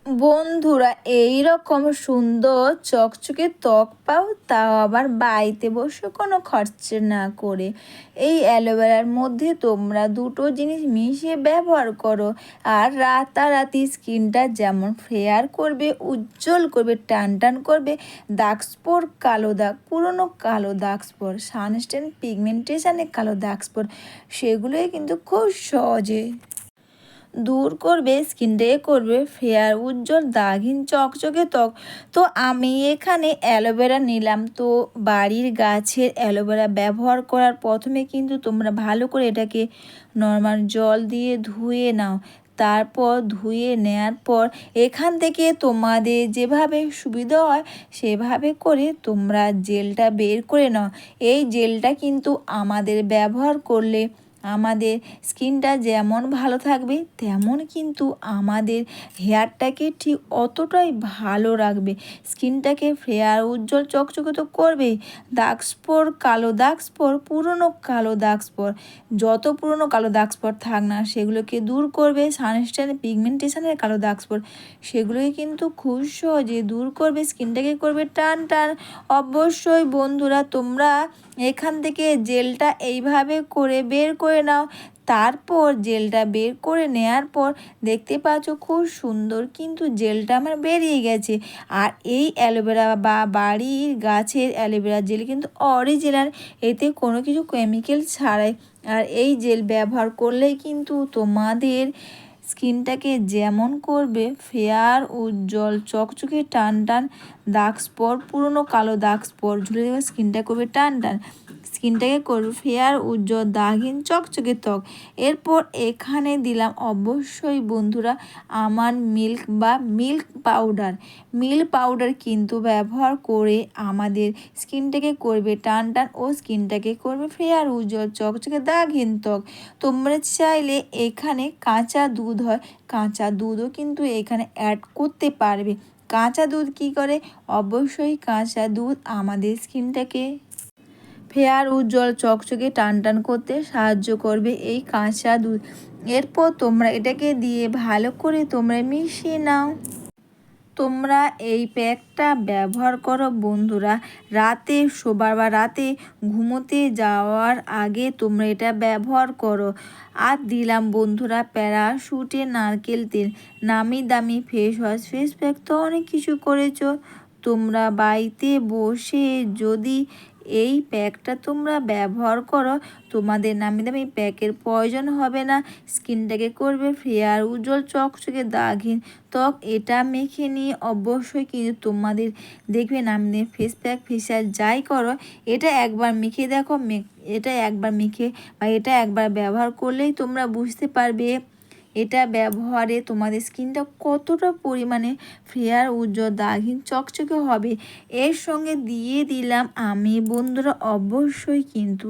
বন্ধুরা, এই রকম সুন্দর চকচকে ত্বক পাও, তাও আবার বাড়িতে বসে কোনো খরচা না করে। এই অ্যালোভেরার মধ্যে তোমরা দুটো জিনিস মিশিয়ে ব্যবহার করো, আর রাতারাতি স্কিনটা যেমন ফেয়ার করবে, উজ্জ্বল করবে, টান টান করবে, দাগ স্পট, কালো দাগ, পুরনো কালো দাগ স্পট, সানস্টেন, পিগমেন্টেশনে কালো দাগ স্পট, সেগুলোই কিন্তু খুব সহজে দূর করবে। স্কিনটাকে করবে ফেয়ার, উজ্জ্বল, দাগহীন, চকচকে ত্বক। তো আমি এখানে অ্যালোভেরা নিলাম। তো বাড়ির গাছের অ্যালোভেরা ব্যবহার করার প্রথমে কিন্তু তোমরা ভালো করে এটাকে নর্মাল জল দিয়ে ধুয়ে নাও। তারপর ধুয়ে নেওয়ার পর এখান থেকে তোমাদের যেভাবে সুবিধা হয় সেভাবে করে তোমরা জেলটা বের করে নাও। এই জেলটা কিন্তু আমাদের ব্যবহার করলে আমাদের স্কিনটা যেমন ভালো থাকবে, তেমন কিন্তু আমাদের হেয়ারটাকে ঠিক অতটাই ভালো রাখবে। স্কিনটাকে ফেয়ার, উজ্জ্বল, চকচকে তো করবেই। দাগ স্পট, কালো দাগ স্পট, পুরনো কালো দাগ স্পট, যত পুরনো কালো দাগ স্পট থাক না সেগুলোকে দূর করবে। সানস্টেন, পিগমেন্টেশনের কালো দাগ স্পট, সেগুলোই কিন্তু খুব সহজে দূর করবে। স্কিনটাকে করবে টান টান। অবশ্যই বন্ধুরা, তোমরা এখান থেকে জেলটা এইভাবে করে বের করে নাও। তারপর জেলটা বের করে নেওয়ার পর দেখতে পাচ্ছ খুব সুন্দর কিন্তু জেলটা আমার বেরিয়ে গেছে। আর এই অ্যালোভেরা বা বাড়ির গাছের অ্যালোভেরা জেল কিন্তু অরিজিনাল, এতে কোনো কিছু কেমিক্যাল ছাড়াই। আর এই জেল ব্যবহার করলেই কিন্তু তোমাদের স্কিনটাকে যেমন করবে ফেয়ার, উজ্জ্বল, চকচকে, টান টান, দাগ স্পট, পুরনো কালো দাগ স্পট ঝুলে যাবে, স্কিনটা করবে টান টান, স্কিনটাকে করবে ফেয়ার, উজ্জ্বল, দাগহীন, চকচকে ত্বক। এরপর এখানে দিলাম অবশ্যই বন্ধুরা আমার মিল্ক পাউডার। মিল্ক পাউডার কিন্তু ব্যবহার করে আমাদের স্কিনটাকে করবে টান টান ও স্কিনটাকে করবে ফেয়ার, উজ্জ্বল, চকচকে, দাগহীন ত্বক। তোমরা চাইলে এখানে কাঁচা দুধ হয়, কাঁচা দুধও কিন্তু এখানে অ্যাড করতে পারবে। কাঁচা দুধ কি করে? অবশ্যই কাঁচা দুধ আমাদের স্কিনটাকে ফেয়ার, উজ্জ্বল, চকচকে, টান টান করতে সাহায্য করবে এই কাঁচা দুধ। এরপর তোমরা এটাকে দিয়ে ভালো করে তোমরা মিশিয়ে নাও। তোমরা এই প্যাকটা ব্যবহার করো বন্ধুরা, রাতে শোবার বা রাতে ঘুমোতে যাওয়ার আগে তোমরা এটা ব্যবহার করো। আর দিলাম বন্ধুরা প্যারাশুটে নারকেল তেল, নামি দামি ফেস ওয়াশ, ফেস প্যাক তো অনেক কিছু করেছো। তোমরা বাড়িতে বসে যদি এই প্যাকটা তোমরা ব্যবহার করো, তোমাদের নামি দামি প্যাকের প্রয়োজন হবে না। স্কিনটাকে করবে ফেয়ার, উজ্জ্বল, চকচকে, দাগহীন ত্বক। এটা মেখে নিয়ে অবশ্যই কিন্তু তোমাদের দেখবে নামি ফেস প্যাক, ফেসিয়াল যাই করো, এটা একবার মেখে দেখো। এটা একবার মেখে বা এটা একবার ব্যবহার করলেই তোমরা বুঝতে পারবে এটা ব্যবহারে তোমাদের স্কিনটা কতটা পরিমাণে ফেয়ার, উজ্জ্বল, দাগহীন, চকচকে হবে। এর সঙ্গে দিয়ে দিলাম আমি বন্ধুরা অবশ্যই কিন্তু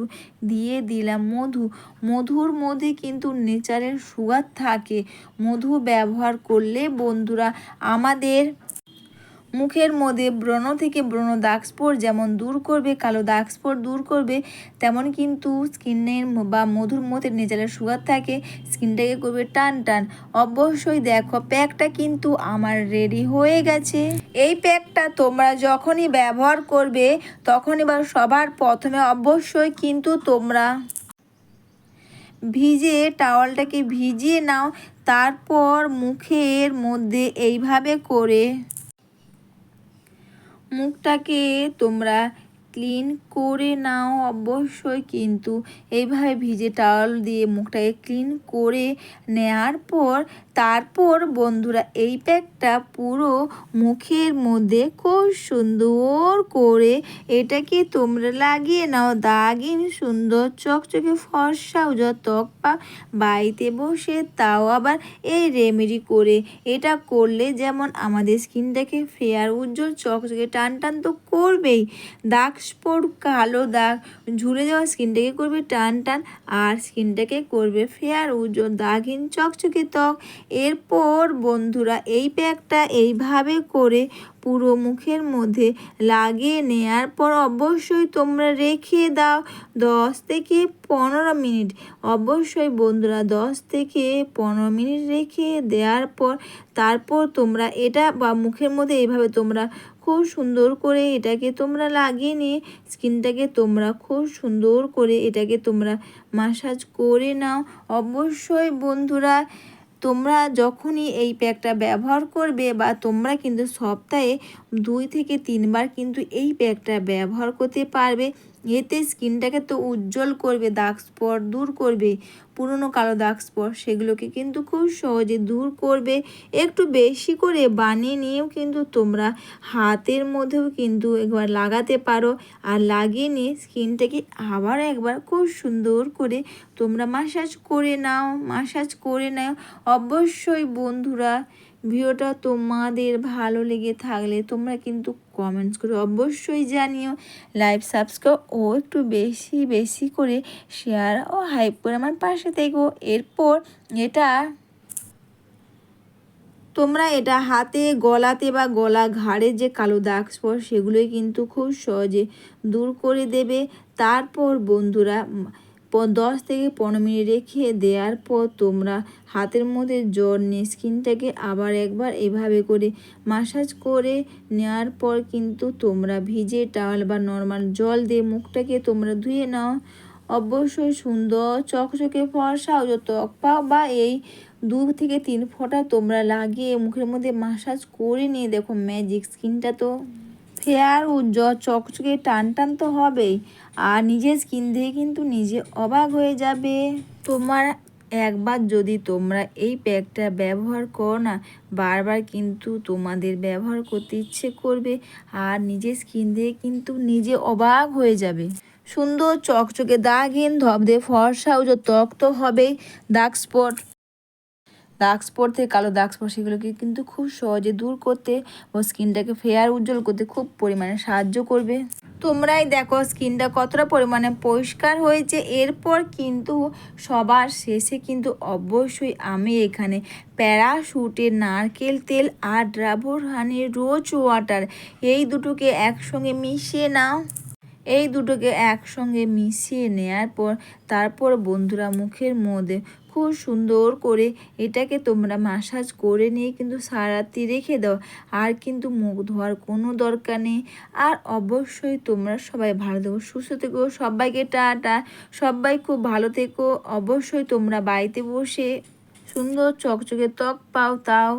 দিয়ে দিলাম মধু। মধুর মধ্যে কিন্তু নেচারের সুগার থাকে। মধু ব্যবহার করলে বন্ধুরা আমাদের মুখের মধ্যে ব্রণ থেকে ব্রণ দাগ স্পট যেমন দূর করবে, কালো দাগ স্পট দূর করবে, তেমন কিন্তু স্কিনের বা মধুর মধ্যে নেচারের সুগার থাকে, স্কিনটাকে করবে টান টান। অবশ্যই দেখো প্যাকটা কিন্তু আমার রেডি হয়ে গেছে। এই প্যাকটা তোমরা যখনই ব্যবহার করবে তখনই বা সবার প্রথমে অবশ্যই কিন্তু তোমরা টাওয়ালটাকে ভিজিয়ে নাও। তারপর মুখের মধ্যে এইভাবে করে মুখটাকে তোমরা ক্লিন করে নাও। অবশ্যই কিন্তু এইভাবে ভিজে টাওয়াল দিয়ে মুখটাকে ক্লিন করে নেওয়ার পর তারপর বন্ধুরা এই প্যাকটা পুরো মুখের মধ্যে খুব সুন্দর করে এটাকে তোমরা লাগিয়ে নাও। দাগহীন, সুন্দর, চকচকে, ফর্সা, উজ্জ্বল ত্বক পা বাড়িতে বসে, তাও আবার এই রেমেডি করে। এটা করলে যেমন আমাদের স্কিনটাকে ফেয়ার, উজ্জ্বল, চকচকে, টান টান তো করবেই। দাগ স্পট, কালো দাগ, ঝুলে যাওয়া স্কিনটাকে করবে টান টান, আর স্কিনটাকে করবে ফেয়ার, উজ্জ্বল, দাগহীন, চকচকে ত্বক। এরপর বন্ধুরা এই প্যাকটা এইভাবে করে পুরো মুখের মধ্যে লাগিয়ে নেওয়ার পর অবশ্যই তোমরা রেখে দাও 10 থেকে 15 মিনিট। অবশ্যই বন্ধুরা 10 থেকে 15 মিনিট রেখে দেওয়ার পর তারপর তোমরা এটা বা মুখের মধ্যে এইভাবে তোমরা খুব সুন্দর করে এটাকে তোমরা লাগিয়ে নিয়ে স্কিনটাকে তোমরা খুব সুন্দর করে এটাকে তোমরা মাসাজ করে নাও। অবশ্যই বন্ধুরা তোমরা যখনই এই প্যাকটা ব্যবহার করবে বা তোমরা কিন্তু সপ্তাহে 2 থেকে 3 বার কিন্তু এই প্যাকটা ব্যবহার করতে পারবে। এতে স্কিনটাকে তো উজ্জ্বল করবে, দাগ স্পট দূর করবে, পুরনো কালো দাগ স্পট সেগুলোকে কিন্তু খুব সহজে দূর করবে। একটু বেশি করে বানিয়ে নিয়েও কিন্তু তোমরা হাতের মধ্যেও কিন্তু একবার লাগাতে পারো, আর লাগিয়ে নিয়ে স্কিনটাকে আবার একবার খুব সুন্দর করে তোমরা মাসাজ করে নাও। অবশ্যই বন্ধুরা ভিডিওটা তোমাদের ভালো লেগে থাকলে তোমরা কিন্তু কমেন্টস করে অবশ্যই জানিও, লাইভ সাবস্ক্রাইব ও একটু বেশি বেশি করে শেয়ার ও হাইপ করে আমার পাশে থেকো। এরপর তোমরা এটা হাতে, গলাতে বা গলা ঘাড়ের যে কালো দাগ স্পট সেগুলোই কিন্তু খুব সহজে দূর করে দেবে। তারপর বন্ধুরা 10 থেকে 15 মিনিট রেখে দেওয়ার পর তোমরা হাতের মধ্যে জল নিয়ে স্কিনটাকে আবার একবার এভাবে করে মাসাজ করে নেওয়ার পর কিন্তু তোমরা ভিজে টাওয়াল বা নর্মাল জল দিয়ে মুখটাকে তোমরা ধুয়ে নাও। অবশ্যই সুন্দর চকচকে ফর্সা ও ত্বক পাও বা এই 2 থেকে 3 ফোঁটা তোমরা লাগিয়ে মুখের মধ্যে মাসাজ করে নিয়ে দেখো ম্যাজিক, স্কিনটা তো ফেয়ার উজ্জ্বল চকচকে টান টান তো হবেই, আর নিজের স্কিন দিয়ে কিন্তু নিজে অবাক হয়ে যাবে। তোমার একবার যদি তোমরা এই প্যাকটা ব্যবহার করো না, বারবার কিন্তু তোমাদের ব্যবহার করতে ইচ্ছে করবে, আর নিজের স্কিন দিয়ে কিন্তু নিজে অবাক হয়ে যাবে। সুন্দর চকচকে দাগহীন ধবধে ফর্সা ও ত্বক তো হবেই। দাগ স্পট থেকে কালো দাগ স্পট সেগুলোকে কিন্তু খুব সহজে দূর করতে ও স্কিনটাকে ফেয়ার উজ্জ্বল করতে খুব পরিমাণে সাহায্য করবে। তোমরাই দেখো স্কিনটা কতটা পরিমাণে পরিষ্কার হয়েছে। এরপর কিন্তু সবার শেষে কিন্তু অবশ্যই আমি এখানে প্যারাশুটের নারকেল তেল আর ডাবর হানির রোজ ওয়াটার এই দুটোকে একসঙ্গে মিশিয়ে নাও। এই দুটোকে একসঙ্গে মিশিয়ে নেওয়ার পর তারপর বন্ধুরা মুখের মধ্যে খুব সুন্দর করে এটাকে তোমরা মাসাজ করে নিয়ে কিন্তু সারারাত্রি রেখে দাও, আর কিন্তু মুখ ধোয়ার কোনো দরকার নেই। আর অবশ্যই তোমরা সবাই ভালো থেকো, সুস্থ থেকো, সবাইকে টাটা, সবাই খুব ভালো থেকো। অবশ্যই তোমরা বাড়িতে বসে সুন্দর চকচকে ত্বক পাও তাও।